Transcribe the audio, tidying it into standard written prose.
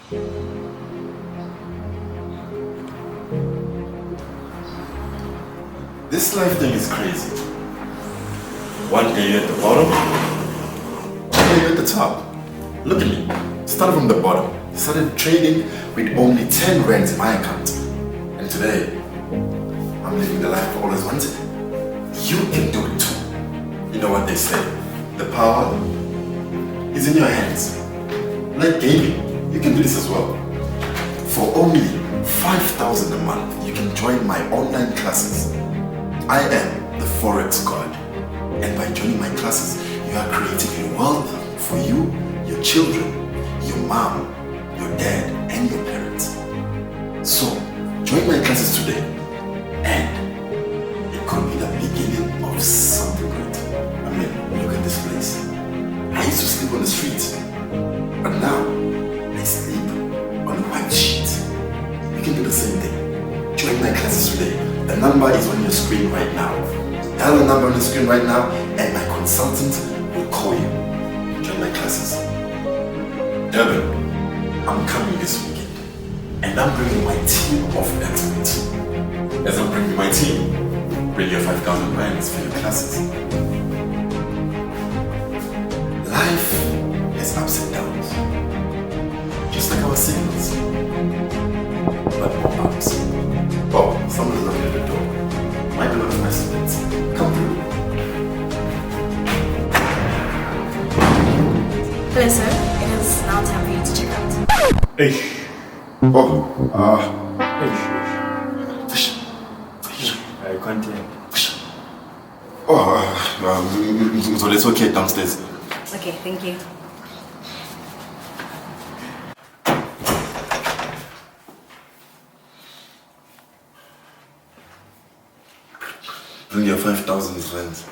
This life thing is crazy. One day you're at the bottom, one day you're at the top. Look at me. Started from the bottom. Started trading with only 10 rands in my account. And today, I'm living the life I always wanted. You can do it too. You know what they say, the power is in your hands. Like gaming, you can do this as well. For only 5,000 a month, you can join my online classes. I am the Forex God. And by joining my classes, you are creating a world for you, your children, your mom, your dad, and your parents. So, join my classes today, and it could be the beginning of something great. I mean, look at this place. I used to sleep on the street, but now I sleep on a white sheet. You can do the same thing. Join my classes today. The number is on your screen right now. Dial the number on the screen right now, and my consultant will call you. Join my classes. Durban, I'm coming this weekend, and I'm bringing my team of experts. As I'm bringing my team, bring your 5,000 rands for your classes. Life has ups and downs, just like our signals, but more ups. Oh, someone's knocking at the door. Might be one of my students. Come through. Hello, sir. It is now time for you to check out. Eish. Fish. I continue. So let's okay downstairs. Okay, thank you. Bring your 5,000 rands.